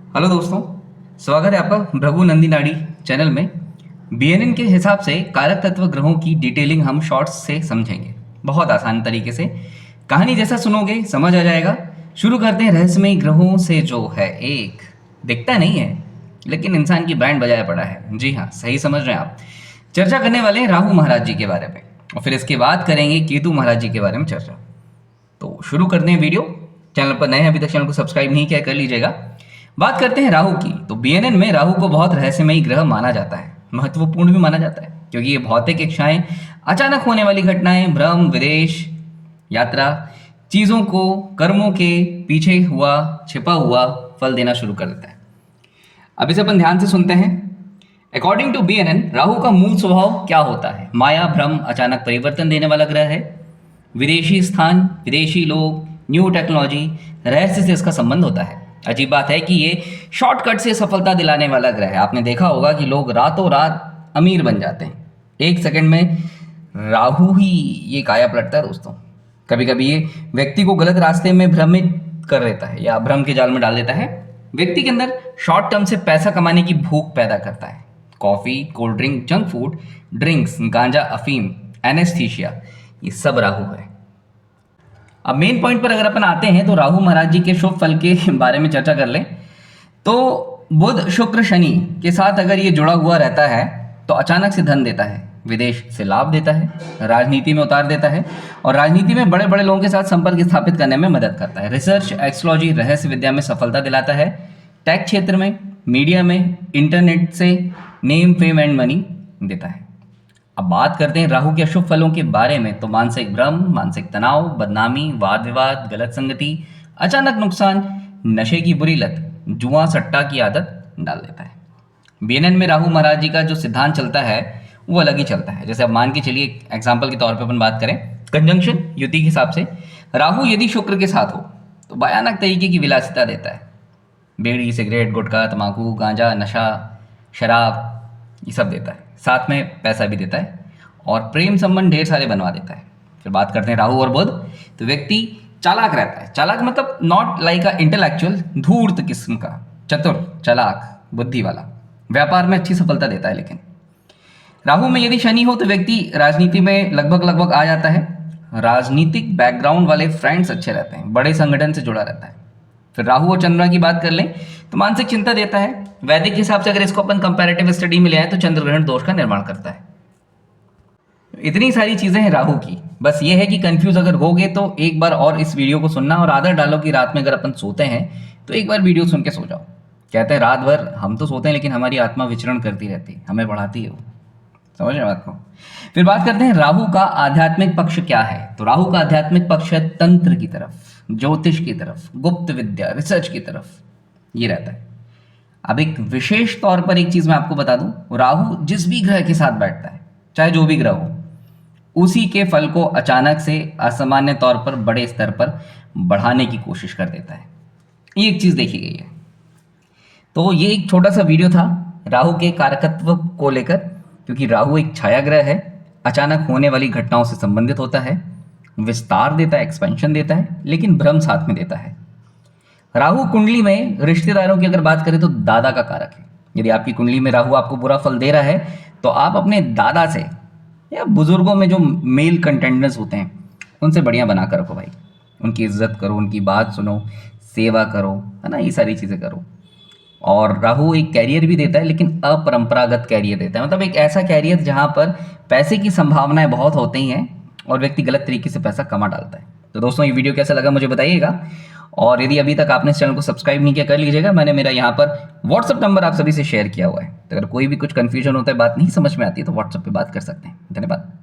Hello दोस्तों, स्वागत है आपका भृगु नंदी नाड़ी चैनल में। बीएनएन के हिसाब से कारक तत्व ग्रहों की डिटेलिंग हम शॉर्ट्स से समझेंगे, बहुत आसान तरीके से। कहानी जैसा सुनोगे समझ आ जाएगा। शुरू करते हैं रहस्यमयी ग्रहों से, जो है एक दिखता नहीं है लेकिन इंसान की बैंड बजाया पड़ा है। जी हाँ, सही समझ रहे हैं आप। चर्चा करने वाले हैं राहु महाराज जी के बारे में, और फिर इसके बाद करेंगे केतु महाराज जी के बारे में चर्चा। तो शुरू करते हैं वीडियो। चैनल पर नए हैं, अभी तक चैनल को सब्सक्राइब नहीं किया, कर लीजिएगा। बात करते हैं राहु की, तो बीएनएन में राहु को बहुत रहस्यमयी ग्रह माना जाता है, महत्वपूर्ण भी माना जाता है, क्योंकि ये भौतिक इच्छाएं, अचानक होने वाली घटनाएं, भ्रम, विदेश यात्रा, चीजों को कर्मों के पीछे हुआ छिपा हुआ फल देना शुरू कर देता है। अब इसे अपन ध्यान से सुनते हैं। अकॉर्डिंग टू बीएनएन, राहु का मूल स्वभाव क्या होता है? माया, भ्रम, अचानक परिवर्तन देने वाला ग्रह है। विदेशी स्थान, विदेशी लोग, न्यू टेक्नोलॉजी, रहस्य से इसका संबंध होता है। अजीब बात है कि ये शॉर्टकट से सफलता दिलाने वाला ग्रह है। आपने देखा होगा कि लोग रातों रात अमीर बन जाते हैं, एक सेकंड में राहु ही ये काया पलटता है दोस्तों। कभी कभी ये व्यक्ति को गलत रास्ते में भ्रमित कर देता है या भ्रम के जाल में डाल देता है। व्यक्ति के अंदर शॉर्ट टर्म से पैसा कमाने की भूख पैदा करता है। Coffee, cold drink, junk food, drinks, गांजा, अफीम, एनेस्थीशिया, ये सब राहु है। अब मेन पॉइंट पर अगर अपन आते हैं तो राहु महाराज जी के शुभ फल के बारे में चर्चा कर लें तो बुध, शुक्र, शनि के साथ अगर ये जुड़ा हुआ रहता है तो अचानक से धन देता है, विदेश से लाभ देता है, राजनीति में उतार देता है और राजनीति में बड़े बड़े लोगों के साथ संपर्क स्थापित करने में मदद करता है। रिसर्च, एस्ट्रोलॉजी, रहस्य विद्या में सफलता दिलाता है। टेक क्षेत्र में, मीडिया में, इंटरनेट से नेम, फेम एंड मनी देता है। अब बात करते हैं राहु के अशुभ फलों के बारे में, तो मानसिक भ्रम, मानसिक तनाव, बदनामी, वाद विवाद, गलत संगति, अचानक नुकसान, नशे की बुरी लत, जुआ सट्टा की आदत डाल देता है। बीएनएन में राहु महाराज जी का जो सिद्धांत चलता है वो अलग ही चलता है। जैसे अब मान के चलिए, एग्जाम्पल के तौर पर अपन बात करें, कंजंक्शन युति के हिसाब से राहु यदि शुक्र के साथ हो तो भयानक तरीके की विलासिता देता है। बीड़ी, सिगरेट, गुटखा, तम्बाकू, गांजा, नशा, शराब, ये सब देता है। साथ में पैसा भी देता है और प्रेम संबंध ढेर सारे बनवा देता है। फिर बात करते हैं राहु और बुध, तो व्यक्ति चालाक रहता है। चालाक मतलब नॉट लाइक अ इंटेलेक्चुअल, धूर्त किस्म का, चतुर, चालाक, बुद्धि वाला, व्यापार में अच्छी सफलता देता है। लेकिन राहु में यदि शनि हो तो व्यक्ति राजनीति में लगभग आ जाता है। राजनीतिक बैकग्राउंड वाले फ्रेंड्स अच्छे रहते हैं, बड़े संगठन से जुड़ा रहता है। फिर राहु और चंद्रमा की बात कर लें तो मानसिक चिंता देता है। वैदिक के हिसाब से अगर इसको अपन कंपैरेटिव स्टडी में ले आए तो चंद्र ग्रहण दोष का निर्माण करता है। इतनी सारी चीजें हैं राहु की। बस ये है कि कंफ्यूज अगर हो गए तो एक बार और इस वीडियो को सुनना और आदत डालो कि रात में अगर अपन सोते हैं तो एक बार वीडियो सुन के सो जाओ। कहते हैं रात भर हम तो सोते हैं लेकिन हमारी आत्मा विचरण करती रहती है, हमें बढ़ाती है वो। समझ रहे बात को। फिर बात करते हैं राहु का आध्यात्मिक पक्ष क्या है, तो राहु का आध्यात्मिक पक्ष है तंत्र की तरफ, ज्योतिष की तरफ, गुप्त विद्या, रिसर्च की तरफ, ये रहता है। अब एक विशेष तौर पर एक चीज मैं आपको बता दूं, राहु जिस भी ग्रह के साथ बैठता है, चाहे जो भी ग्रह हो, उसी के फल को अचानक से असामान्य तौर पर बड़े स्तर पर बढ़ाने की कोशिश कर देता है। ये एक चीज देखी गई है। तो ये एक छोटा सा वीडियो था राहु के कारकत्व को लेकर, क्योंकि राहु एक छाया ग्रह है, अचानक होने वाली घटनाओं से संबंधित होता है, विस्तार देता है, एक्सपेंशन देता है, लेकिन भ्रम साथ में देता है। राहु कुंडली में रिश्तेदारों की अगर बात करें तो दादा का कारक है। यदि आपकी कुंडली में राहु आपको बुरा फल दे रहा है तो आप अपने दादा से या बुजुर्गों में जो मेल कंटेंडर्स होते हैं उनसे बढ़िया बना कर रखो भाई। उनकी इज्जत करो, उनकी बात सुनो, सेवा करो, है ना, ये सारी चीज़ें करो। और राहु एक कैरियर भी देता है, लेकिन अपरंपरागत कैरियर देता है, मतलब एक ऐसा कैरियर जहाँ पर पैसे की संभावनाएं बहुत होती हैं और व्यक्ति गलत तरीके से पैसा कमा डालता है। तो दोस्तों, ये वीडियो कैसा लगा मुझे बताइएगा, और यदि अभी तक आपने इस चैनल को सब्सक्राइब नहीं किया कर लीजिएगा। मैंने मेरा यहाँ पर व्हाट्सअप नंबर आप सभी से शेयर किया हुआ है, तो अगर कोई भी कुछ कन्फ्यूजन होता है, बात नहीं समझ में आती है, तो व्हाट्सअप पे बात कर सकते हैं। धन्यवाद।